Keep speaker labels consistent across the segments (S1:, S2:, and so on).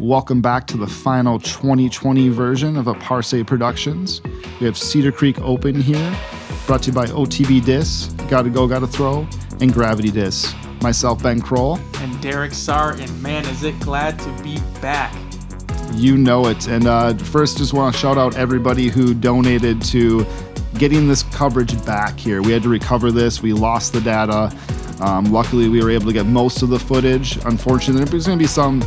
S1: Welcome back to the final 2020 version of a Parse Productions. We have Cedar Creek Open here, brought to you by OTB Disc, Gotta Go, Gotta Throw, and Gravity Disc. Myself, Ben Kroll.
S2: And Derek Sahr, and man, is it glad to be back.
S1: You know it. And first, just want to shout out everybody who donated to getting this coverage back here. We had to recover this. We lost the data. Luckily, we were able to get most of the footage. Unfortunately, there's going to be some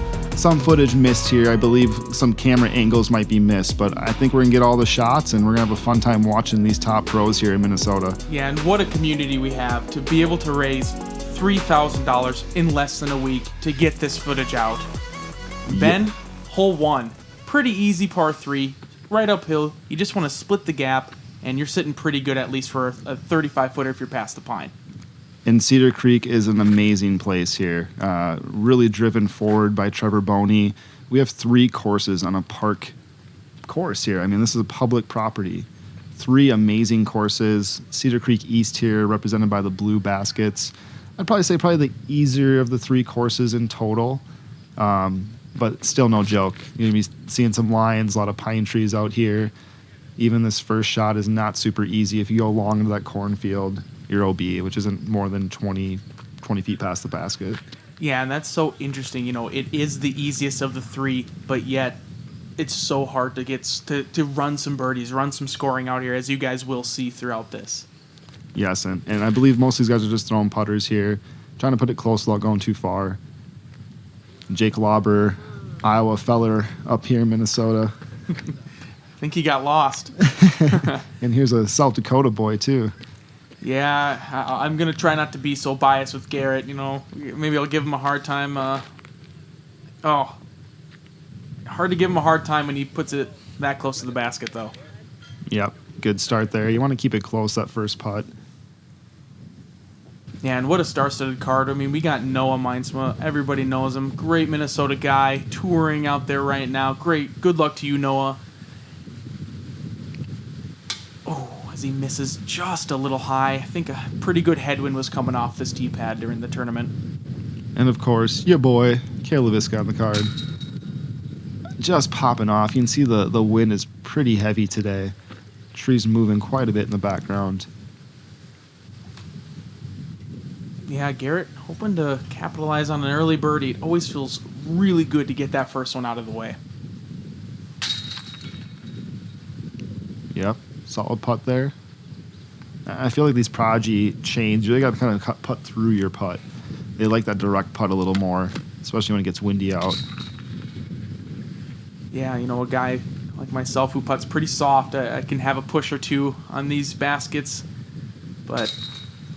S1: footage missed here. I believe some camera angles might be missed, but I think we're going to get all the shots, and we're going to have a fun time watching these top pros here in Minnesota.
S2: Yeah, and what a community we have to be able to raise $3,000 in less than a week to get this footage out. Ben, hole one. Pretty easy par 3, right uphill. You just want to split the gap, and you're sitting pretty good at least for a 35-footer if you're past the pine.
S1: And Cedar Creek is an amazing place here. Really driven forward by Trevor Boehne. We have 3 courses on a park course here. I mean, this is a public property. 3 amazing courses. Cedar Creek East here, represented by the Blue Baskets. I'd probably say the easier of the 3 courses in total. But still no joke. You're going to be seeing some lions, a lot of pine trees out here. Even this first shot is not super easy. If you go long into that cornfield, your OB, which isn't more than 20 feet past the basket. Yeah,
S2: and that's so interesting. You know, it is the easiest of the 3, but yet it's so hard to get to run some birdies, run some scoring out here, as you guys will see throughout this.
S1: Yes, and I believe most of these guys are just throwing putters here, trying to put it close without going too far. Jake Lauber, Iowa feller up here in Minnesota.
S2: I think he got lost.
S1: And here's a South Dakota boy, too.
S2: Yeah, I'm going to try not to be so biased with Garett. You know, maybe I'll give him a hard time. Hard to give him a hard time when he puts it that close to the basket, though.
S1: Yep, good start there. You want to keep it close, that first putt.
S2: Yeah, and what a star-studded card. I mean, we got Noah Meintsma. Everybody knows him. Great Minnesota guy, touring out there right now. Great. Good luck to you, Noah. As he misses just a little high. I think a pretty good headwind was coming off this tee pad during the tournament.
S1: And of course, your boy, Cale Leiviska on the card. Just popping off. You can see the wind is pretty heavy today. Trees moving quite a bit in the background.
S2: Yeah, Garett hoping to capitalize on an early birdie. It always feels really good to get that first one out of the way.
S1: Yep. Solid putt there. I feel like these prodigy chains, you really got to kind of putt through your putt. They like that direct putt a little more, especially when it gets windy out.
S2: Yeah, you know, a guy like myself who putts pretty soft, I can have a push or two on these baskets. But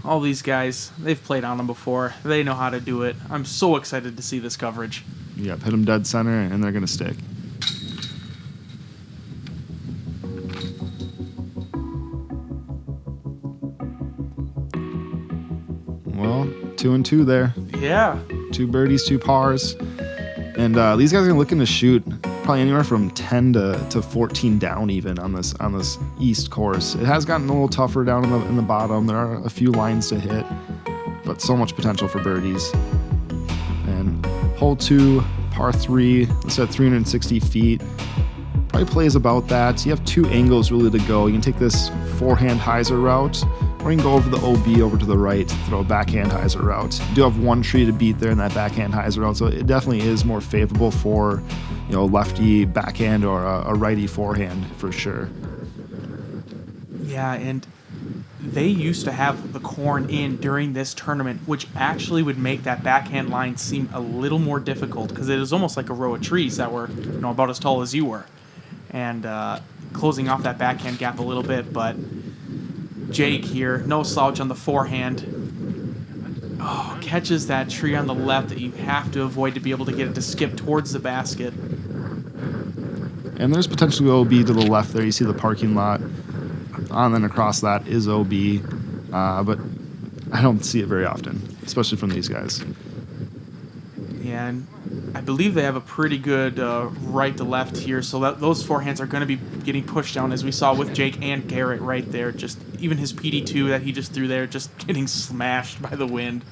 S2: all these guys, they've played on them before. They know how to do it. I'm so excited to see this coverage.
S1: Yep, hit them dead center, and they're going to stick. Well, 2 and 2 there.
S2: Yeah.
S1: 2 birdies, 2 pars. And these guys are looking to shoot probably anywhere from 10 to 14 down even on this East course. It has gotten a little tougher down in the bottom. There are a few lines to hit, but so much potential for birdies. And hole 2, par 3, it's at 360 feet. Probably plays about that. You have 2 angles really to go. You can take this forehand hyzer route, or you can go over the OB over to the right, throw a backhand hyzer route. You do have 1 tree to beat there in that backhand hyzer route, so it definitely is more favorable for, you know, lefty backhand or a righty forehand for sure.
S2: Yeah, and they used to have the corn in during this tournament, which actually would make that backhand line seem a little more difficult because it was almost like a row of trees that were, you know, about as tall as you were, and closing off that backhand gap a little bit. But Jake here, no slouch on the forehand. Oh, catches that tree on the left that you have to avoid to be able to get it to skip towards the basket.
S1: And there's potentially OB to the left there. You see the parking lot. On and across that is OB. But I don't see it very often, especially from these guys.
S2: Yeah, and I believe they have a pretty good right to left here, so that those forehands are going to be getting pushed down, as we saw with Jake and Garett right there. Just even his PD2 that he just threw there, just getting smashed by the wind.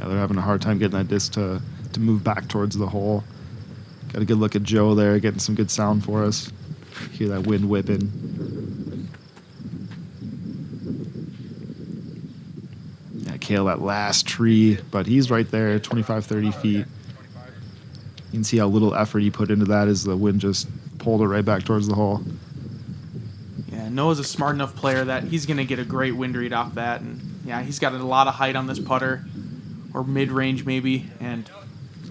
S1: Yeah, they're having a hard time getting that disc to to move back towards the hole. Got a good look at Joe there, getting some good sound for us. Hear that wind whipping. Yeah, Cale, that last tree, but he's right there, 25, 30 feet. You can see how little effort he put into that as the wind just pulled it right back towards the hole.
S2: Yeah, Noah's a smart enough player that he's going to get a great wind read off that. And yeah, he's got a lot of height on this putter, or mid-range maybe, and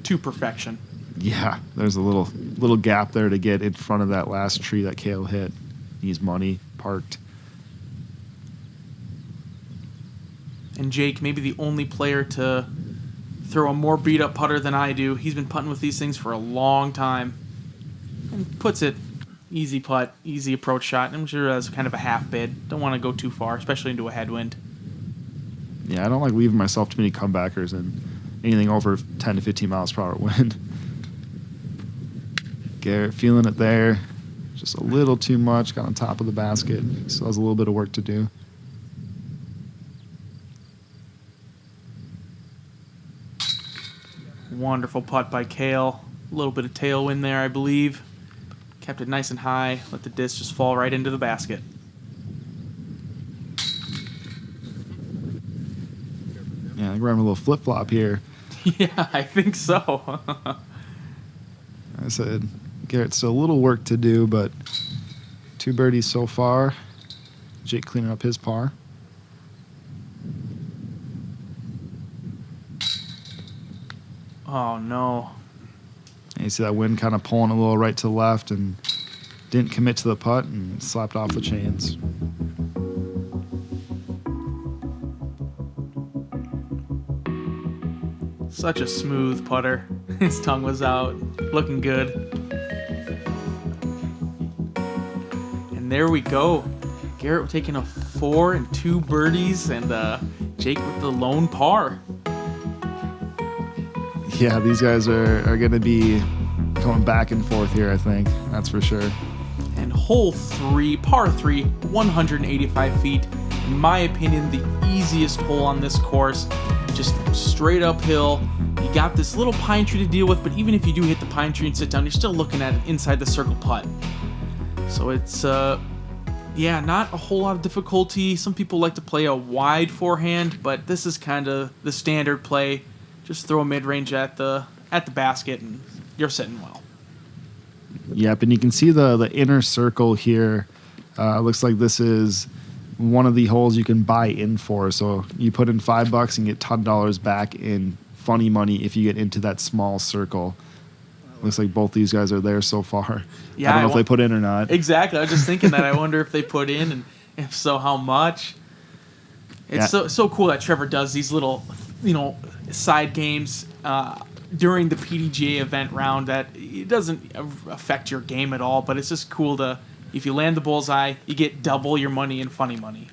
S2: to perfection.
S1: Yeah, there's a little gap there to get in front of that last tree that Cale hit. He's money parked.
S2: And Jake, maybe the only player to throw a more beat-up putter than I do. He's been putting with these things for a long time. And puts it easy putt, easy approach shot. I'm sure that's kind of a half bid. Don't want to go too far, especially into a headwind.
S1: Yeah, I don't like leaving myself too many comebackers and anything over 10 to 15 miles per hour wind. Garett feeling it there. Just a little too much. Got on top of the basket. Still has a little bit of work to do.
S2: Wonderful putt by Cale. A little bit of tailwind there, I believe. Kept it nice and high. Let the disc just fall right into the basket.
S1: Yeah, I think we're having a little flip-flop here.
S2: Yeah, I think so.
S1: I said Garrett's still a little work to do, but 2 birdies so far. Jake cleaning up his par.
S2: Oh, no.
S1: And you see that wind kind of pulling a little right to left and didn't commit to the putt and slapped off the chains.
S2: Such a smooth putter. His tongue was out. Looking good. And there we go. Garett taking a 4 and 2 birdies, and Jake with the lone par.
S1: Yeah, these guys are going to be going back and forth here, I think. That's for sure.
S2: And hole 3, par 3, 185 feet. In my opinion, the easiest hole on this course. Just straight uphill. You got this little pine tree to deal with, but even if you do hit the pine tree and sit down, you're still looking at it inside the circle putt. So it's, not a whole lot of difficulty. Some people like to play a wide forehand, but this is kind of the standard play. Just throw a mid-range at the basket, and you're sitting well.
S1: Yep, and you can see the inner circle here. Looks like this is one of the holes you can buy in for. So you put in $5 and get $10 back in funny money if you get into that small circle. Looks like both these guys are there so far.
S2: Yeah,
S1: I don't know if they put in or not.
S2: Exactly. I was just thinking that. I wonder if they put in, and if so, how much. It's so cool that Trevor does these little, side games during the PDGA event round that it doesn't affect your game at all, but it's just cool to, if you land the bullseye, you get double your money in funny money.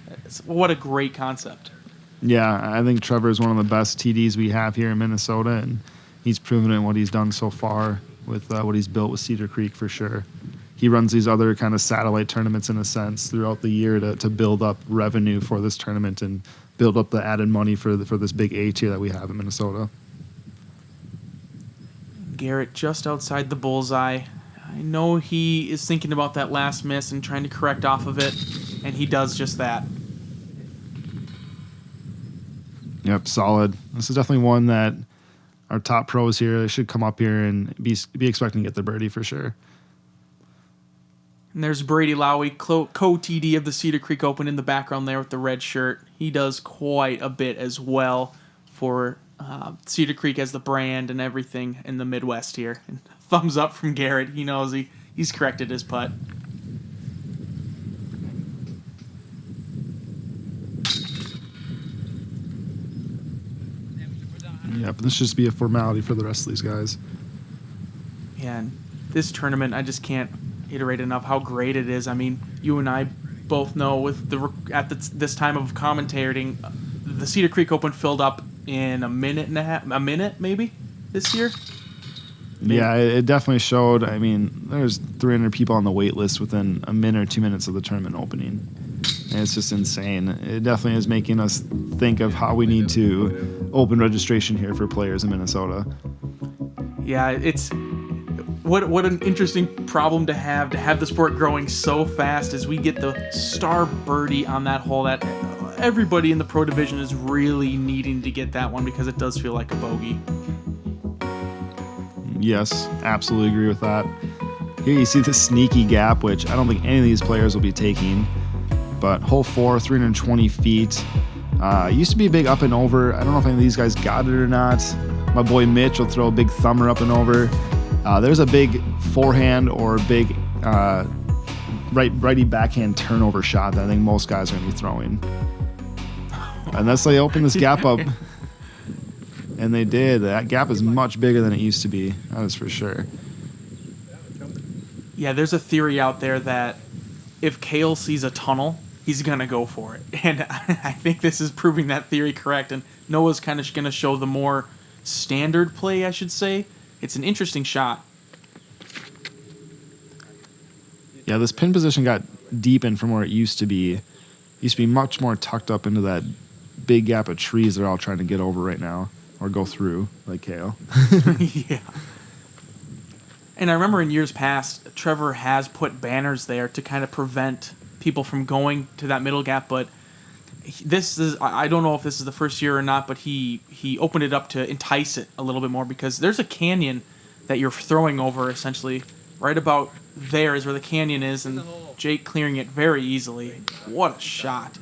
S2: What a great concept.
S1: Yeah, I think Trevor is one of the best TDs we have here in Minnesota, and he's proven it in what he's done so far with what he's built with Cedar Creek for sure. He runs these other kind of satellite tournaments in a sense throughout the year to build up revenue for this tournament and build up the added money for this big A tier that we have in Minnesota.
S2: Garett just outside the bullseye. I know he is thinking about that last miss and trying to correct off of it, and he does just that.
S1: Yep, solid. This is definitely one that our top pros here, they should come up here and be expecting to get the birdie for sure.
S2: And there's Brady Lowy, co-TD of the Cedar Creek Open in the background there with the red shirt. He does quite a bit as well for Cedar Creek as the brand and everything in the Midwest here. And thumbs up from Garett. He knows he's corrected his putt.
S1: Yep, this should just be a formality for the rest of these guys.
S2: Yeah, and this tournament, I just can't iterate enough how great it is. I mean, you and I both know with this time of commentating, the Cedar Creek Open filled up in a minute maybe this year. Maybe.
S1: Yeah, it definitely showed. I mean, there's 300 people on the wait list within a minute or 2 minutes of the tournament opening. And it's just insane. It definitely is making us think of how we need to open registration here for players in Minnesota.
S2: Yeah, it's what an interesting problem to have the sport growing so fast as we get the star birdie on that hole that everybody in the pro division is really needing to get that one because it does feel like a bogey.
S1: Yes, absolutely agree with that. Here you see the sneaky gap, which I don't think any of these players will be taking. But hole 4, 320 feet. Used to be a big up and over. I don't know if any of these guys got it or not. My boy Mitch will throw a big thumber up and over. There's a big forehand or big righty backhand turnover shot that I think most guys are going to be throwing. Unless they open this gap up. And they did. That gap is much bigger than it used to be. That is for sure.
S2: Yeah, there's a theory out there that if Cale sees a tunnel, he's going to go for it. And I think this is proving that theory correct. And Noah's kind of going to show the more standard play, I should say. It's an interesting shot.
S1: Yeah, this pin position got deepened from where it used to be. It used to be much more tucked up into that big gap of trees they're all trying to get over right now. Or go through, like Cale.
S2: Yeah. And I remember in years past, Trevor has put banners there to kind of prevent people from going to that middle gap, but this is, I don't know if this is the first year or not, but he opened it up to entice it a little bit more because there's a canyon that you're throwing over essentially. Right about there is where the canyon is, and Jake clearing it very easily. What a shot.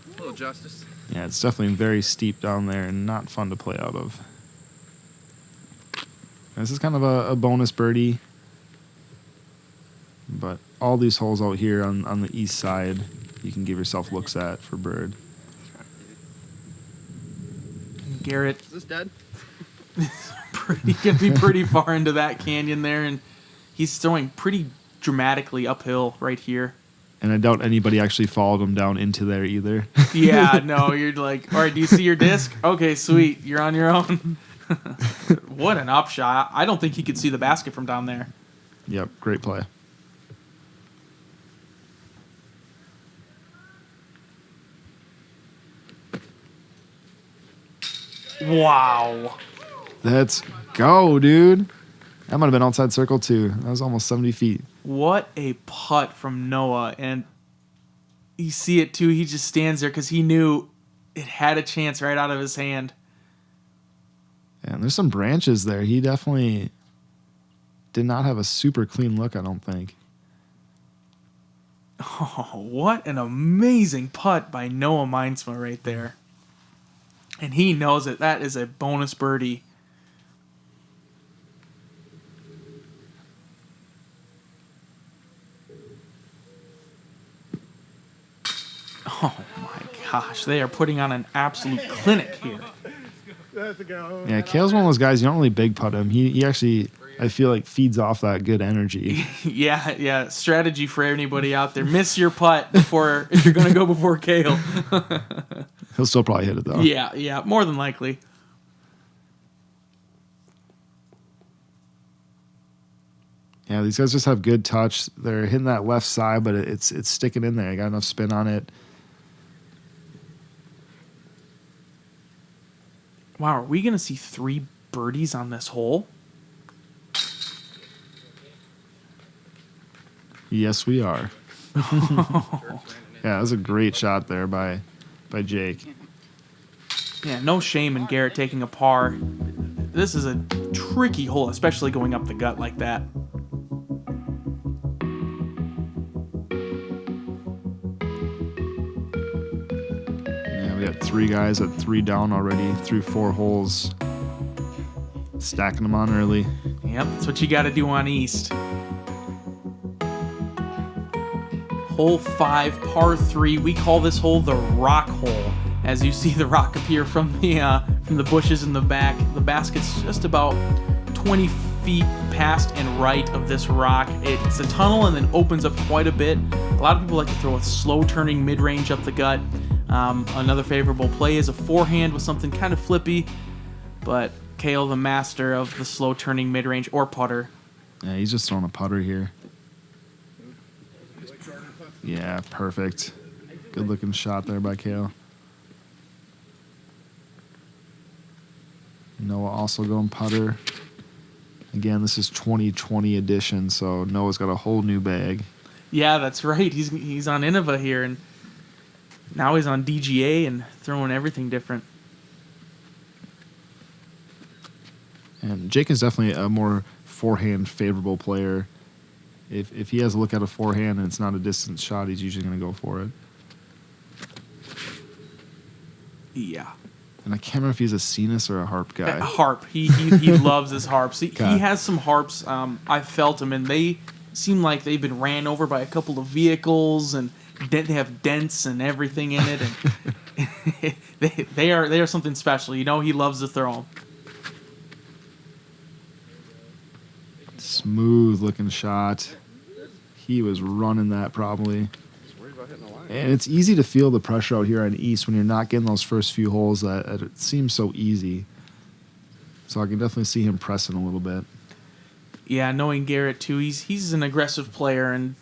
S3: A little justice.
S1: Yeah, it's definitely very steep down there and not fun to play out of. This is kind of a bonus birdie. But all these holes out here on the east side, you can give yourself looks at for bird.
S2: Garett
S3: Is this dead?
S2: he's going to be pretty far into that canyon there, and he's throwing pretty dramatically uphill right here.
S1: And I doubt anybody actually followed him down into there either.
S2: Yeah, no, you're like, all right, do you see your disc? Okay, sweet, you're on your own. What an upshot. I don't think he could see the basket from down there.
S1: Yep, great play.
S2: Wow.
S1: Let's go, dude. That might have been outside circle too. That was almost 70 feet.
S2: What a putt from Noah. And you see it too. He just stands there because he knew it had a chance right out of his hand.
S1: And there's some branches there. He definitely did not have a super clean look, I don't think.
S2: Oh, what an amazing putt by Noah Meintsma right there. And he knows it. That is a bonus birdie. Oh my gosh, they are putting on an absolute clinic here.
S1: Yeah, Cale's one of those guys, you don't really big putt him. He actually, I feel like, feeds off that good energy.
S2: Yeah, strategy for anybody out there. Miss your putt before if you're going to go before Cale.
S1: He'll still probably hit it, though.
S2: Yeah, more than likely.
S1: Yeah, these guys just have good touch. They're hitting that left side, but it's sticking in there. I got enough spin on it.
S2: Wow, are we going to see 3 birdies on this hole?
S1: Yes, we are. Yeah, that was a great shot there by Jake.
S2: Yeah, no shame in Garett taking a par. This is a tricky hole, especially going up the gut like that.
S1: We got 3 guys at 3 down already through 4 holes. Stacking them on early.
S2: Yep, that's what you got to do on East. Hole 5, par 3. We call this hole the rock hole. As you see the rock appear from the bushes in the back. The basket's just about 20 feet past and right of this rock. It's a tunnel and then opens up quite a bit. A lot of people like to throw a slow turning mid-range up the gut. Another favorable play is a forehand with something kind of flippy, but Cale, the master of the slow turning mid-range or putter.
S1: Yeah, he's just throwing a putter here. Yeah, perfect. Good looking shot there by Cale. Noah also going putter. Again, this is 2020 edition, so Noah's got a whole new bag.
S2: Yeah, that's right. He's on Innova here, and now he's on DGA and throwing everything different.
S1: And Jake is definitely a more forehand favorable player. If he has a look at a forehand and it's not a distance shot, he's usually going to go for it.
S2: Yeah.
S1: And I can't remember if he's a Cenis or a harp guy.
S2: Harp. He loves his harps. He has some harps. I've felt them, and they seem like they've been ran over by a couple of vehicles, and they have dents and everything in it. And they are something special. You know, he loves to throw them.
S1: Smooth looking shot. He was running that probably. And it's easy to feel the pressure out here on East when you're not getting those first few holes that it seems so easy. So I can definitely see him pressing a little bit.
S2: Yeah, knowing Garett too, he's an aggressive player, and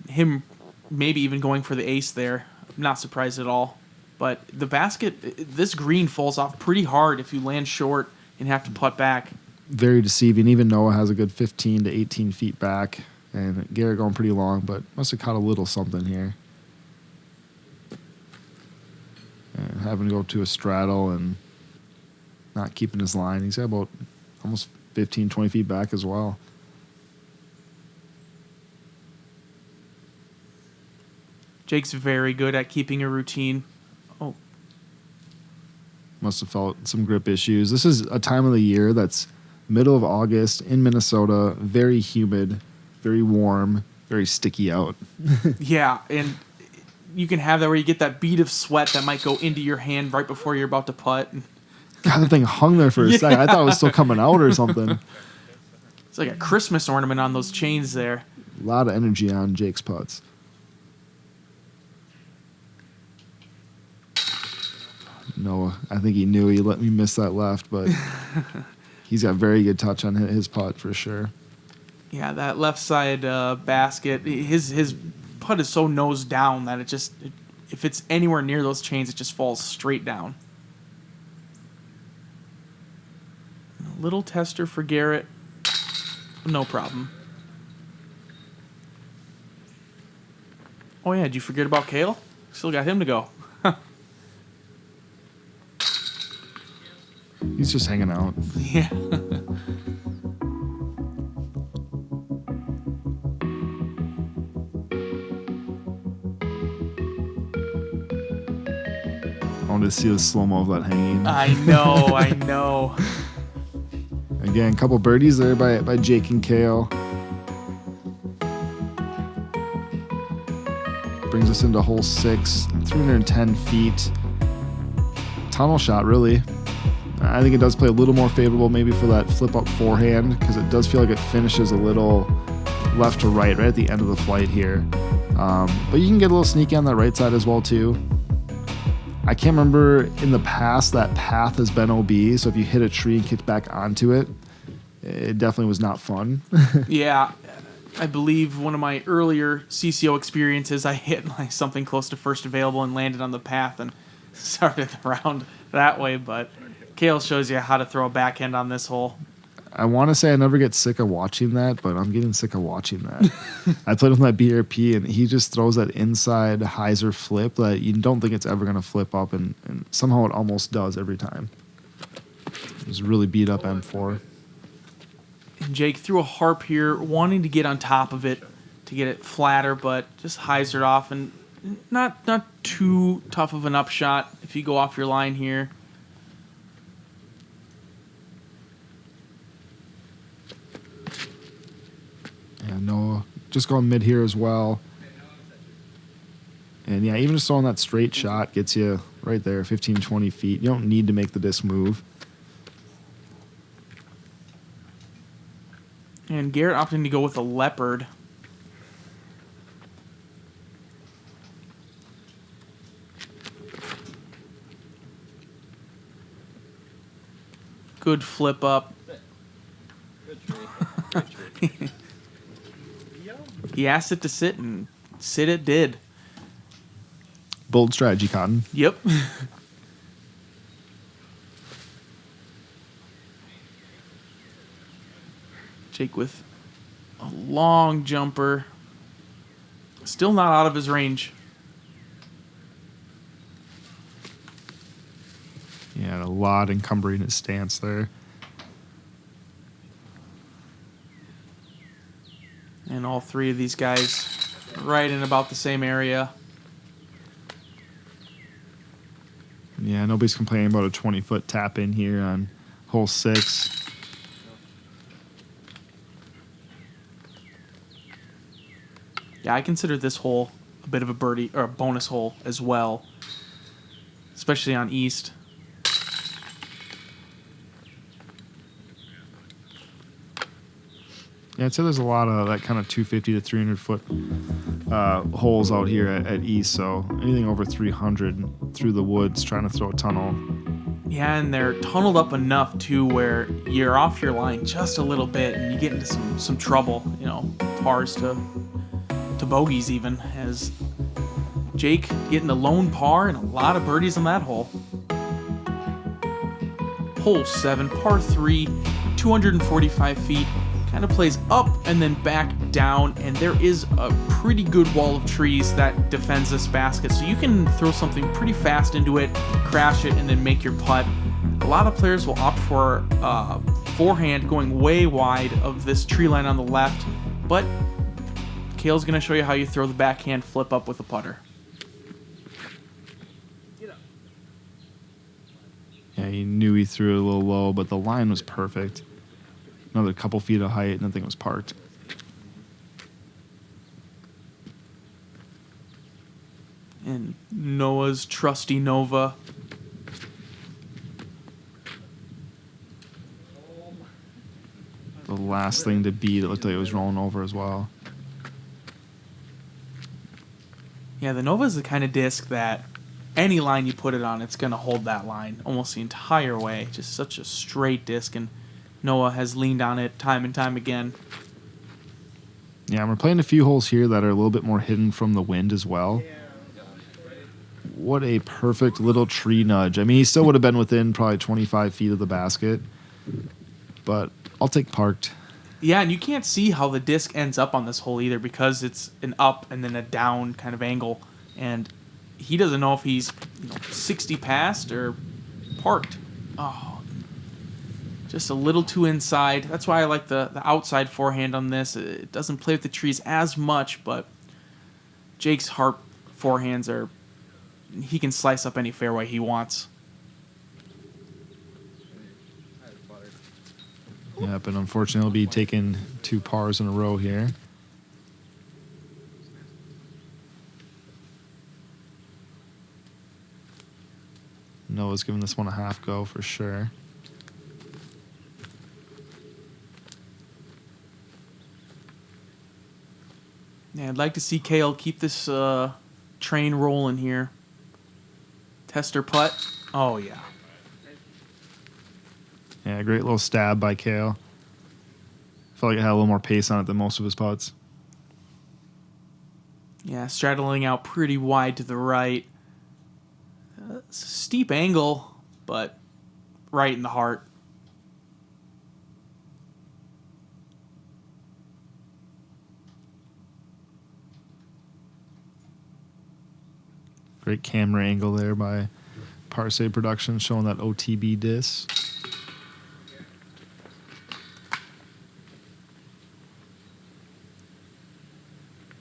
S2: him maybe even going for the ace there. I'm not surprised at all. But the basket, this green falls off pretty hard if you land short and have to putt back.
S1: Very deceiving. Even Noah has a good 15 to 18 feet back. And Garett going pretty long, but must have caught a little something here. And having to go to a straddle and not keeping his line. He's got about almost 15, 20 feet back as well.
S2: Jake's very good at keeping a routine. Oh.
S1: Must have felt some grip issues. This is a time of the year that's middle of August in Minnesota, very humid, very warm, very sticky out.
S2: Yeah, and you can have that where you get that bead of sweat that might go into your hand right before you're about to putt.
S1: God, the thing hung there for a second. I thought it was still coming out or something.
S2: It's like a Christmas ornament on those chains there.
S1: A lot of energy on Jake's putts. Noah, I think he knew he let me miss that left, but he's got very good touch on his putt for sure.
S2: Yeah, that left side basket, his putt is so nose down that if it's anywhere near those chains, it just falls straight down. A little tester for Garett. No problem. Oh, yeah, did you forget about Cale? Still got him to go.
S1: He's just hanging out.
S2: Yeah.
S1: I wanted to see the slow-mo of that hanging.
S2: I know.
S1: Again, a couple birdies there by Jake and Cale. Brings us into hole 6, 310 feet. Tunnel shot, really. I think it does play a little more favorable maybe for that flip-up forehand because it does feel like it finishes a little left to right at the end of the flight here. But you can get a little sneaky on that right side as well, too. I can't remember in the past that path has been OB, so if you hit a tree and kick back onto it, it definitely was not fun.
S2: Yeah, I believe one of my earlier CCO experiences, I hit like something close to first available and landed on the path and started the round that way, but Cale shows you how to throw a backhand on this hole.
S1: I want to say I never get sick of watching that, but I'm getting sick of watching that. I played with my BRP, and he just throws that inside hyzer flip that you don't think it's ever going to flip up, and somehow it almost does every time. It was really beat up M4.
S2: And Jake threw a harp here, wanting to get on top of it to get it flatter, but just hyzered off, and not too tough of an upshot if you go off your line here.
S1: Yeah, Noah just going mid here as well. And yeah, even just throwing that straight shot gets you right there, 15, 20 feet. You don't need to make the disc move.
S2: And Garett opting to go with a leopard. Good flip up.
S3: Good tree. Good tree.
S2: He asked it to sit, and sit it did.
S1: Bold strategy, Cotton.
S2: Yep. Jake with a long jumper. Still not out of his range.
S1: Yeah, a lot encumbering his stance there.
S2: And all three of these guys right in about the same area.
S1: Yeah, nobody's complaining about a 20-foot tap in here on hole 6.
S2: Yeah, I consider this hole a bit of a birdie or a bonus hole as well, especially on East.
S1: Yeah, I'd say there's a lot of that kind of 250 to 300 foot holes out here at East. So anything over 300 through the woods trying to throw a tunnel.
S2: Yeah, and they're tunneled up enough too where you're off your line just a little bit and you get into some trouble, pars to bogeys even, as Jake getting the lone par and a lot of birdies on that hole. Hole 7, par 3, 245 feet. Kind of plays up and then back down, and there is a pretty good wall of trees that defends this basket, so you can throw something pretty fast into it, crash it, and then make your putt. A lot of players will opt for forehand going way wide of this tree line on the left, but Cale's going to show you how you throw the backhand flip up with a putter.
S1: Yeah, he knew he threw it a little low, but the line was perfect. Another couple feet of height, and the thing was parked.
S2: And Noah's trusty Nova.
S1: The last thing to beat, it looked like it was rolling over as well.
S2: Yeah, the Nova is the kind of disc that any line you put it on, it's going to hold that line almost the entire way. Just such a straight disc, and Noah has leaned on it time and time again.
S1: Yeah, we're playing a few holes here that are a little bit more hidden from the wind as well. What a perfect little tree nudge. I mean, he still would have been within probably 25 feet of the basket, but I'll take parked.
S2: Yeah, and you can't see how the disc ends up on this hole either because it's an up and then a down kind of angle, and he doesn't know if he's 60 past or parked. Oh, just a little too inside. That's why I like the outside forehand on this. It doesn't play with the trees as much, but Jake's Harp forehands are... he can slice up any fairway he wants.
S1: Yeah, but unfortunately he'll be taking 2 pars in a row here. Noah's giving this one a half go for sure.
S2: Yeah, I'd like to see Cale keep this train rolling here. Tester putt. Oh, yeah.
S1: Yeah, great little stab by Cale. Felt like it had a little more pace on it than most of his putts.
S2: Yeah, straddling out pretty wide to the right. It's a steep angle, but right in the heart.
S1: Great camera angle there by Parsay Productions showing that OTB disc.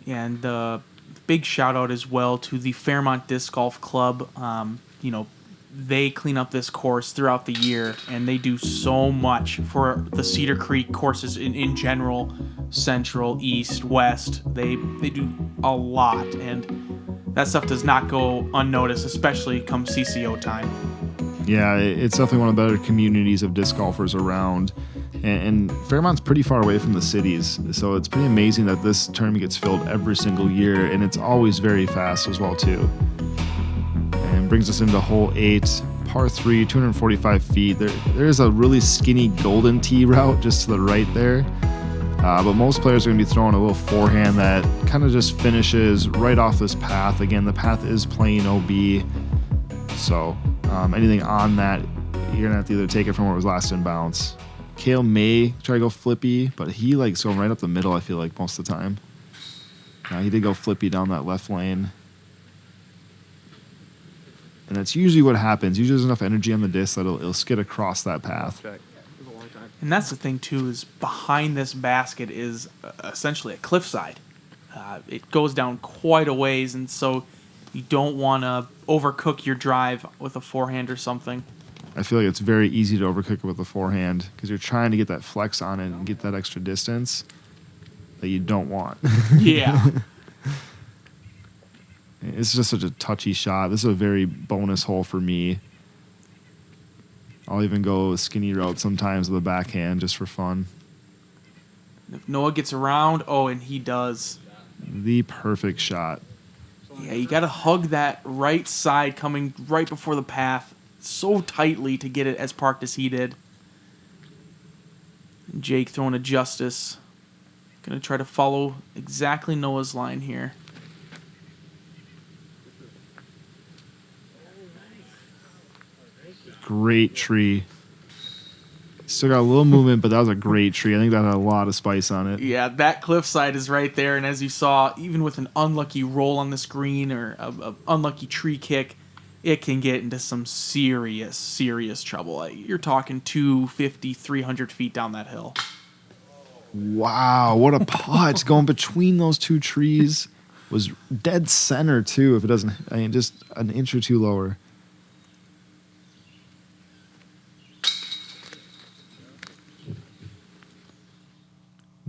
S2: Yeah, and big shout out as well to the Fairmont Disc Golf Club. They clean up this course throughout the year, and they do so much for the Cedar Creek courses in general, Central, East, West. They do a lot, and that stuff does not go unnoticed, especially come CCO time.
S1: Yeah, it's definitely one of the better communities of disc golfers around. And Fairmont's pretty far away from the cities, so it's pretty amazing that this tournament gets filled every single year, and it's always very fast as well, too. And brings us into hole 8, par 3, 245 feet. There's a really skinny golden tee route just to the right there, but most players are going to be throwing a little forehand that kind of just finishes right off this path. Again, the path is plain OB, so anything on that, you're going to have to either take it from where it was last in bounds. Cale may try to go flippy, but he likes going right up the middle, I feel like, most of the time. He did go flippy down that left lane. And that's usually what happens. Usually there's enough energy on the disc that it'll skid across that path.
S3: Check. It was a long time.
S2: And that's the thing, too, is behind this basket is essentially a cliffside. It goes down quite a ways, and so you don't want to overcook your drive with a forehand or something.
S1: I feel like it's very easy to overcook it with a forehand because you're trying to get that flex on it and get that extra distance that you don't want.
S2: Yeah.
S1: It's just such a touchy shot. This is a very bonus hole for me. I'll even go skinny route sometimes with a backhand just for fun.
S2: If Noah gets around, and he does.
S1: The perfect shot.
S2: Yeah, you got to hug that right side coming right before the path so tightly to get it as parked as he did. And Jake throwing a justice. Going to try to follow exactly Noah's line here.
S1: Great tree. Still got a little movement, but that was a great tree. I think that had a lot of spice on it.
S2: Yeah, that cliffside is right there, and as you saw, even with an unlucky roll on this green or a unlucky tree kick, it can get into some serious, serious trouble. You're talking 250, 300 feet down that hill.
S1: Wow, what a putt. Going between those two trees was dead center, too, if it doesn't, just an inch or two lower.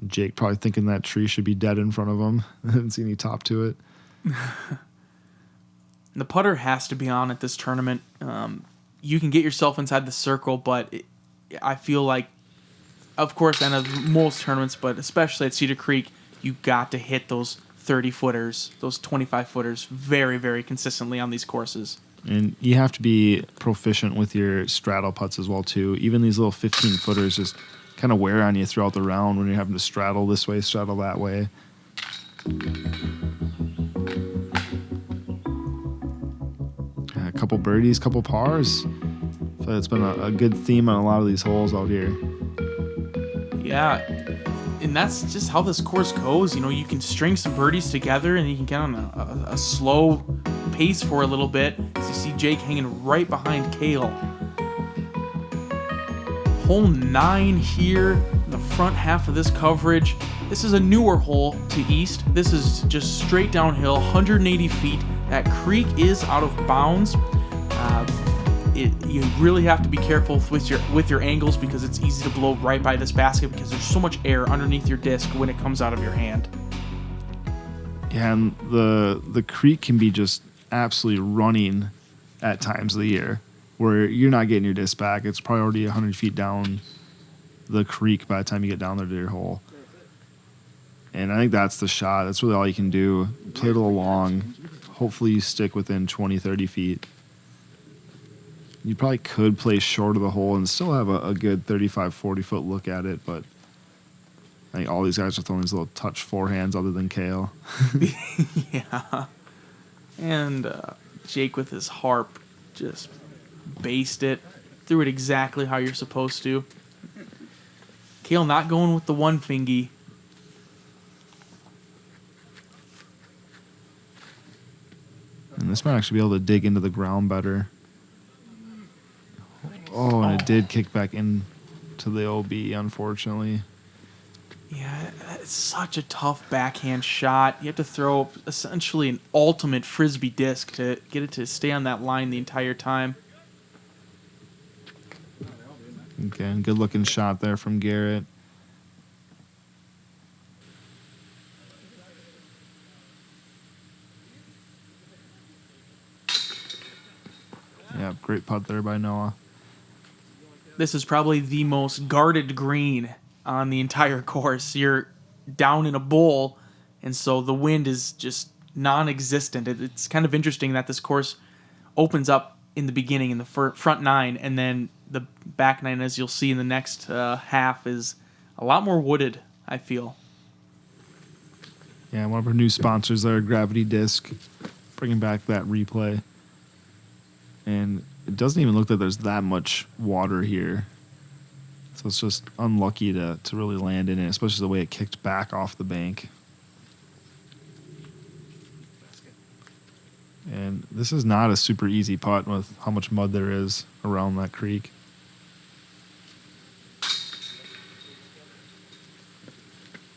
S1: Jake probably thinking that tree should be dead in front of him. I didn't see any top to it.
S2: The putter has to be on at this tournament. You can get yourself inside the circle, but I feel like, of course, and of most tournaments, but especially at Cedar Creek, you got to hit those 30-footers, those 25-footers very, very consistently on these courses.
S1: And you have to be proficient with your straddle putts as well, too. Even these little 15-footers just kind of wear on you throughout the round when you're having to straddle this way, straddle that way. A couple birdies, couple pars. I feel like it's been a good theme on a lot of these holes out here.
S2: Yeah, and that's just how this course goes. You can string some birdies together and you can get on a slow pace for a little bit. As you see Jake hanging right behind Cale. Hole 9 here, the front half of this coverage. This is a newer hole to east. This is just straight downhill, 180 feet. That creek is out of bounds. You really have to be careful with your angles because it's easy to blow right by this basket because there's so much air underneath your disc when it comes out of your hand.
S1: Yeah, and the creek can be just absolutely running at times of the year, where you're not getting your disc back. It's probably already 100 feet down the creek by the time you get down there to your hole. And I think that's the shot. That's really all you can do. Play a little long. Hopefully you stick within 20, 30 feet. You probably could play short of the hole and still have a good 35, 40-foot look at it, but I think all these guys are throwing these little touch forehands other than Cale.
S2: Yeah. And Jake with his harp just based it, threw it exactly how you're supposed to. Cale not going with the one fingy.
S1: And this might actually be able to dig into the ground better. Oh, and it did kick back into the OB, unfortunately.
S2: Yeah, it's such a tough backhand shot. You have to throw essentially an ultimate frisbee disc to get it to stay on that line the entire time.
S1: Okay, good looking shot there from Garett. Yeah, great putt there by Noah.
S2: This is probably the most guarded green on the entire course. You're down in a bowl, and so the wind is just non-existent. It's kind of interesting that this course opens up in the beginning in the front 9, and then the back 9, as you'll see in the next half, is a lot more wooded, I feel.
S1: Yeah, one of our new sponsors there, Gravity Disc, bringing back that replay. And it doesn't even look like there's that much water here. So it's just unlucky to really land in it, especially the way it kicked back off the bank. And this is not a super easy putt with how much mud there is around that creek.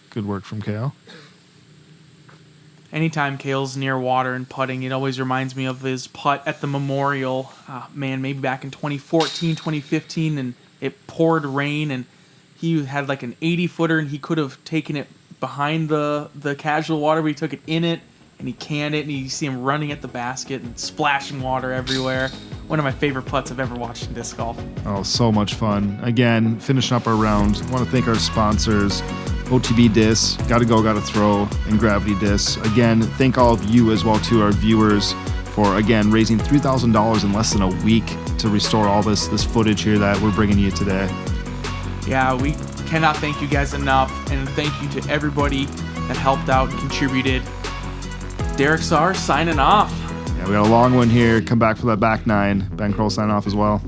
S1: Good work from Cale.
S2: Anytime Cale's near water and putting, it always reminds me of his putt at the Memorial. Maybe back in 2014, 2015, and it poured rain, and he had like an 80-footer, and he could have taken it behind the casual water, but he took it in it, and he canned it, and you see him running at the basket and splashing water everywhere. One of my favorite putts I've ever watched in disc golf.
S1: Oh, so much fun. Again, finishing up our round, I want to thank our sponsors, OTB Discs, Gotta Go, Gotta Throw, and Gravity Discs. Again, thank all of you as well, to our viewers, for, again, raising $3,000 in less than a week to restore all this footage here that we're bringing you today.
S2: Yeah, we cannot thank you guys enough, and thank you to everybody that helped out and contributed. Derek Sahr signing off.
S1: Yeah, we got a long one here. Come back for that back nine. Ben Kroll signing off as well.